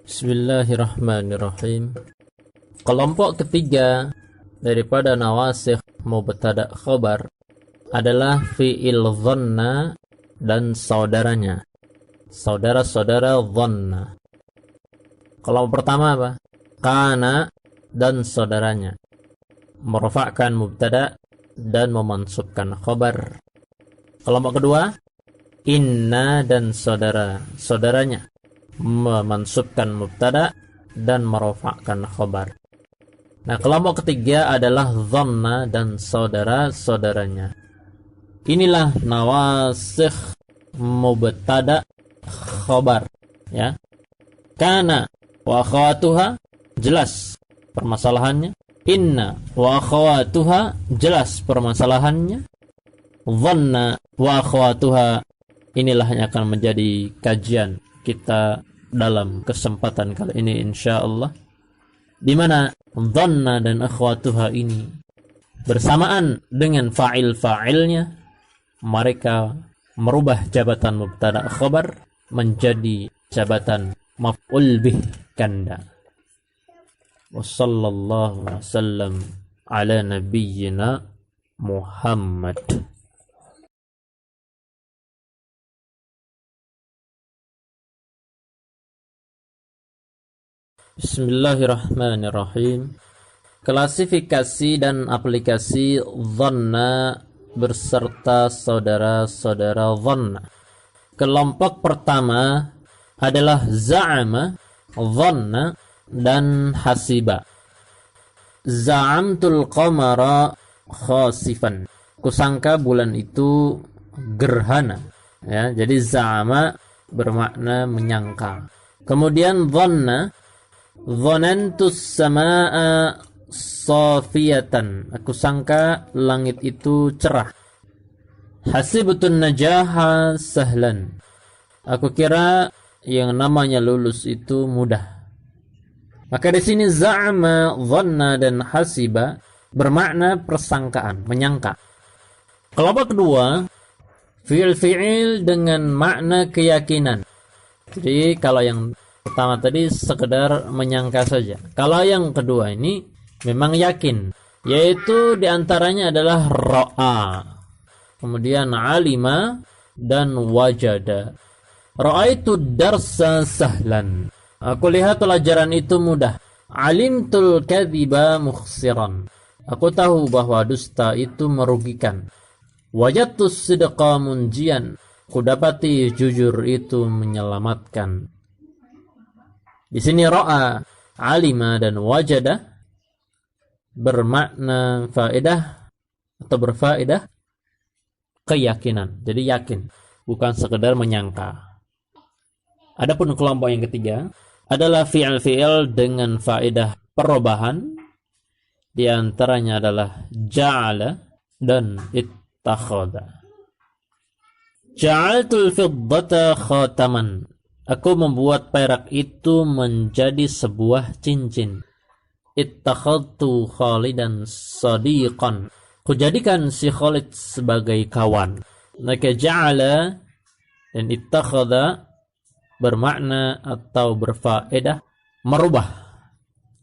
Bismillahirrahmanirrahim. Kelompok ketiga daripada nawasikh mubtada khabar adalah fi'il dhanna dan saudaranya. Saudara-saudara dhanna. Kelompok pertama apa? Kana dan saudaranya. Merfa'kan mubtada dan memansubkan khabar. Kelompok kedua, inna dan saudaranya. Memansubkan mubtada dan merfa'kan khabar. Nah, kelompok ketiga adalah dhanna dan saudara-saudaranya. Inilah nawasikh mubtada khabar, ya. Kana wa akhawatuha, jelas permasalahannya. Inna wa akhawatuha, jelas permasalahannya. Dhanna wa akhawatuha, inilah yang akan menjadi kajian kita dalam kesempatan kali ini insyaallah, di mana dhanna dan akhwatuha ini bersamaan dengan fa'il-fa'ilnya, mereka merubah jabatan mubtada khabar menjadi jabatan maf'ul bih ganda. Wassallallahu wasallam ala nabiyyina Muhammad. Bismillahirrahmanirrahim. Klasifikasi dan aplikasi dhanna berserta saudara-saudara dhanna. Kelompok pertama adalah za'ama, dhanna, dan hasiba. Za'amtul qamara khasifan. Kusangka bulan itu gerhana. Ya, jadi za'ama bermakna menyangka. Kemudian dhanna, dhanantus samaa safiyatan. Aku sangka langit itu cerah. Hasibutun najaha sahlan. Aku kira yang namanya lulus itu mudah. Maka di sini za'ama, dhanna, dan hasiba bermakna persangkaan, menyangka. Kelompok kedua, fi'il-fi'il dengan makna keyakinan. Jadi kalau yang pertama tadi sekedar menyangka saja. Kalau yang kedua ini memang yakin, yaitu diantaranya adalah ra'a, kemudian alima, dan wajada. Ra'aitu darsa sahlan. Aku lihat pelajaran itu mudah. Alimtul kadhiba mukhsiran. Aku tahu bahwa dusta itu merugikan. Wajadtus sidqa munjian. Aku dapati jujur itu menyelamatkan. Di sini ra'a, alima, dan wajada bermakna faedah atau berfaedah keyakinan. Jadi yakin, bukan sekedar menyangka. Adapun kelompok yang ketiga adalah fi'il-fi'il dengan faedah perubahan. Di antaranya adalah ja'ala dan ittakhadha. Ja'altul fiddata khataman. Aku membuat perak itu menjadi sebuah cincin. Ittakhadtu Khalidan sadiqan. Kujadikan si Khalid sebagai kawan. Maka ja'ala dan ittakhadha bermakna atau berfaedah merubah,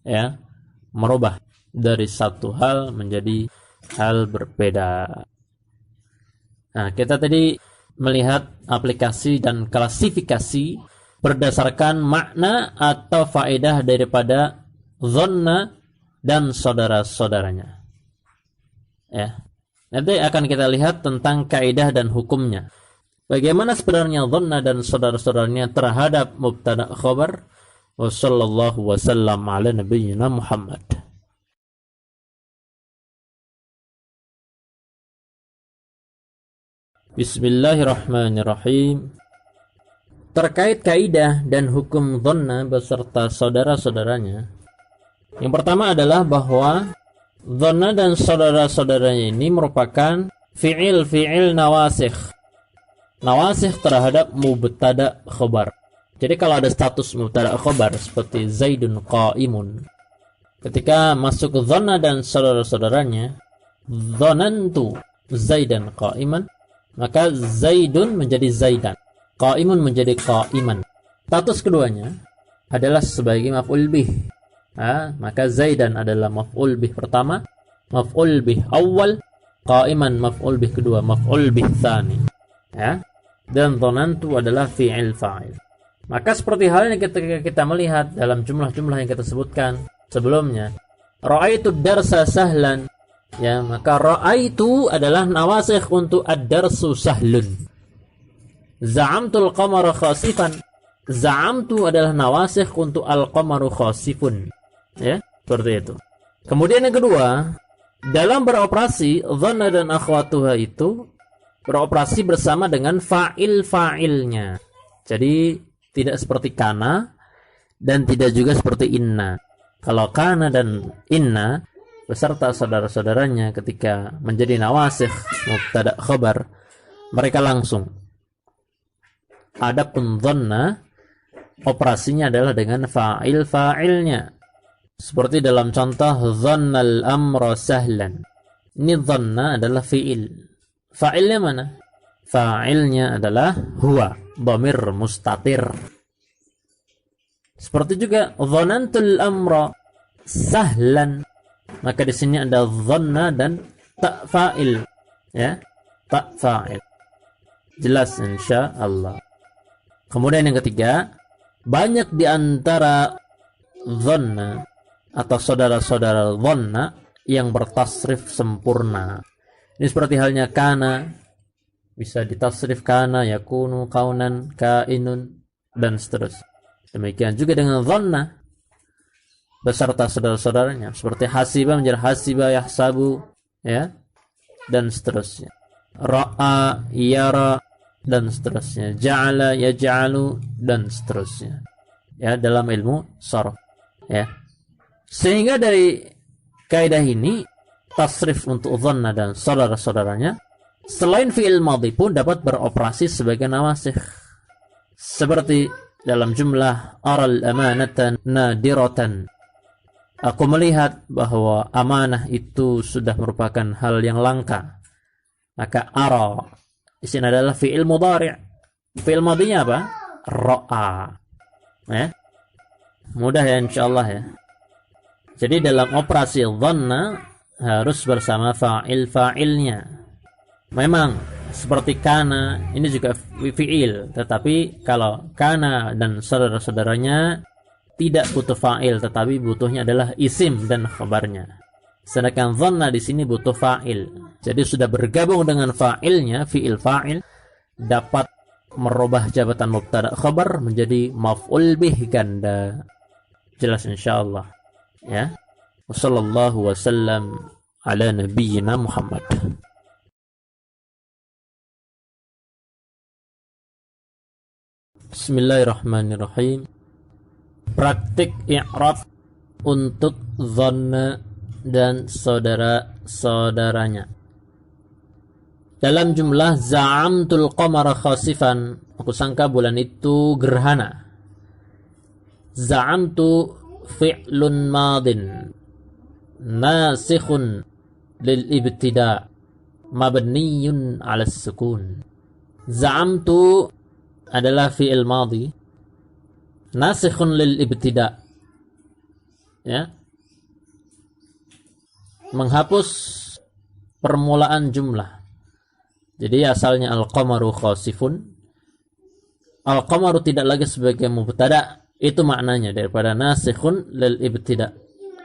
ya, merubah dari satu hal menjadi hal berbeda. Nah, kita tadi melihat aplikasi dan klasifikasi berdasarkan makna atau faedah daripada dhanna dan saudara-saudaranya. Ya. Nanti akan kita lihat tentang kaidah dan hukumnya. Bagaimana sebenarnya dhanna dan saudara-saudaranya terhadap mubtada khabar. Wassallallahu wasallam ala nabiyyina Muhammad. Bismillahirrahmanirrahim. Terkait kaidah dan hukum dhanna beserta saudara-saudaranya, yang pertama adalah bahwa dhanna dan saudara-saudaranya ini merupakan fi'il nawasikh. Nawasikh terhadap mubtada khabar. Jadi kalau ada status mubtada khabar seperti Zaidun qa'imun, ketika masuk dhanna dan saudara-saudaranya, dhanantu Zaidan qa'iman, maka Zaidun menjadi Zaidan, qa'imun menjadi qa'iman. Status keduanya adalah sebagai maf'ul bih. Maka Zaidan adalah maf'ul bih pertama, maf'ul bih awal, qa'iman maf'ul bih kedua, maf'ul bih tsani. Ya. Dan dhanantu adalah fi'il fa'il. Maka seperti halnya ketika kita melihat dalam jumlah-jumlah yang kita sebutkan sebelumnya, ra'aitu darsa sahlan, ya, maka ra'aitu adalah nawasikh untuk ad-darsu sahlun. Za'amtul qamara khasifan, za'amtu adalah nawasikh untuk al-qamaru khasifun. Ya, seperti itu. Kemudian yang kedua, dalam beroperasi dhanna dan akhwatuha itu beroperasi bersama dengan fa'il-fa'ilnya. Jadi tidak seperti kana dan tidak juga seperti inna. Kalau kana dan inna beserta saudara-saudaranya ketika menjadi nawasikh mubtada khabar, mereka langsung. Adapun dhanna operasinya adalah dengan fa'il-fa'ilnya. Seperti dalam contoh dhannal amra sahlan. Ini dhanna adalah fi'il. Fa'ilnya mana? Fa'ilnya adalah huwa, dhamir mustatir. Seperti juga dhanantul amra sahlan. Maka di sini ada dhanna dan ta fa'il, ya. Ta fa'il. Jelas insyaallah. Kemudian yang ketiga, banyak di antara dhanna atau saudara-saudara dhanna yang bertasrif sempurna. Ini seperti halnya kana, bisa ditasrif kana, yakunu, kaunan, kainun, dan seterusnya. Demikian juga dengan dhanna beserta saudara-saudaranya, seperti hasiba menjadi hasiba, yahsabu, ya, dan seterusnya. Ra'a, yara, dan seterusnya. Ja'ala, yaj'alu, dan seterusnya. Ya, dalam ilmu sharaf, ya. Sehingga dari kaidah ini tasrif untuk dhanna dan saudara-saudaranya selain fi'il madhi pun dapat beroperasi sebagai nawasikh. Seperti dalam jumlah aral amanatan nadiratan. Aku melihat bahwa amanah itu sudah merupakan hal yang langka. Maka ara di sini adalah fi'il mudhari'. Fi'il madhinya apa? Ra'a. Ya. Mudah ya insyaallah ya. Jadi dalam operasi dhanna harus bersama fa'il-fa'ilnya. Memang seperti kana ini juga fi'il, tetapi kalau kana dan saudara-saudaranya tidak butuh fa'il, tetapi butuhnya adalah isim dan khabarnya. Sedangkan dhanna di sini butuh fa'il. Jadi sudah bergabung dengan fa'ilnya, fi'il fa'il dapat merubah jabatan mubtada khabar menjadi maf'ul bih ganda. Jelas insyaallah. Ya. Wassallallahu wasallam ala nabiyyina Muhammad. Bismillahirrahmanirrahim. Praktik i'rab untuk dhanna dan saudara-saudaranya. Dalam jumlah za'amtul qamara khasifan, aku sangka bulan itu gerhana. Za'amtu fi'lun madin nasikhun lil ibtida mabniyun 'ala sukun. Za'amtu adalah fi'il madhi nasikhun lil ibtida, ya, menghapus permulaan jumlah. Jadi asalnya al-qamaru khasifun, al-qamaru tidak lagi sebagai mubtada, itu maknanya daripada nasikhun lil ibtida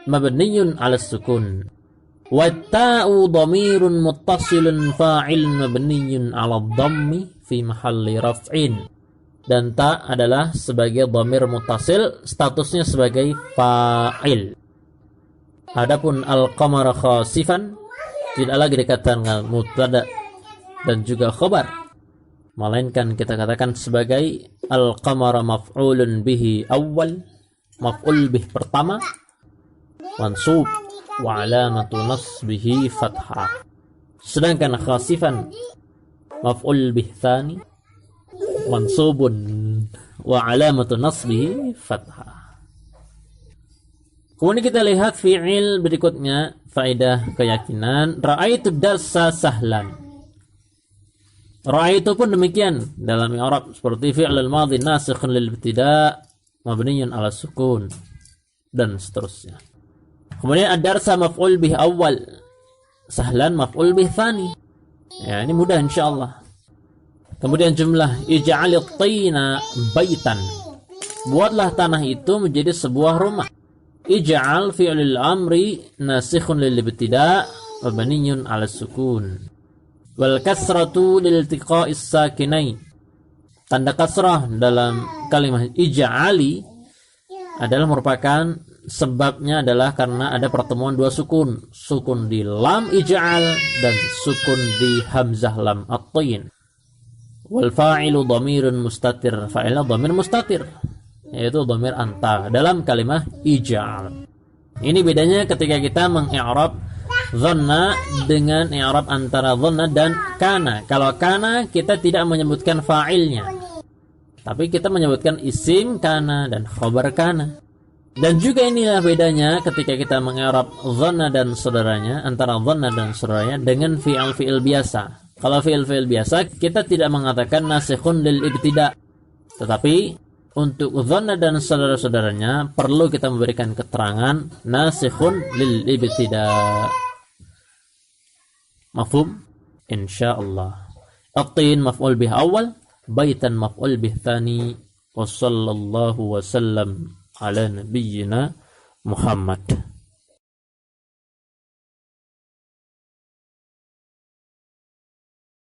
mabniyun 'ala sukun. Wa ta'u dhamirun muttasilun fa'il mabniyun 'ala dhammi fi mahalli raf'in. Dan ta adalah sebagai dhamir muttasil, statusnya sebagai fa'il. Adapun al-qamara khasifan tidak lagi dikatakan mubtada dan juga khabar, melainkan kita katakan sebagai al-qamara maf'ulun bihi awal, maf'ul bih pertama, mansub wa alamatu nasbihi fathah. Sedangkan khasifan maf'ul bih tsani, mansubun wa alamatu nasbihi fathah. Kemudian kita lihat fi'il berikutnya, faedah keyakinan. Ra'aitu darsa sahlan. Ra'aitu pun demikian dalam i'rab seperti fi'il al-madhi nasikhun lil ibtida mabniyun ala sukun, dan seterusnya. Kemudian ad-darsa maf'ul bih awal, sahlan maf'ul bih tsani. Ya, ini mudah insyaallah. Kemudian jumlah ij'alit tina baitan. Buatlah tanah itu menjadi sebuah rumah. Ij'al fi'lul amri nasikhun lil ibtida' mabniyun 'ala sukun. Wal kasratu lil iltiqa'is sakinain. Tanda kasrah dalam kalimat ij'ali adalah merupakan sebabnya adalah karena ada pertemuan dua sukun, sukun di lam ij'al dan sukun di hamzah lam at-tin. Wal fa'ilu dhamirun mustatir, fa'ilnya dhamir mustatir, yaitu dhamir anta dalam kalimat ij'al. Ini bedanya ketika kita mengi'rab dhanna dengan i'rab antara dhanna dan kana. Kalau kana kita tidak menyebutkan fa'ilnya, tapi kita menyebutkan isim kana dan khabar kana. Dan juga inilah bedanya ketika kita mengi'rab dhanna dan saudaranya, antara dhanna dan saudaranya dengan fi'il biasa. Kalau fi'il biasa kita tidak mengatakan nasikhun lil ibtida', tetapi untuk dhanna dan saudara-saudaranya perlu kita memberikan keterangan nasikhun lil ibtida'. Mafhum? Insyaallah. At-tin maf'ul bih awal, baitan maf'ul bih tsani. Wa sallallahu wa sallam ala nabiyyina Muhammad.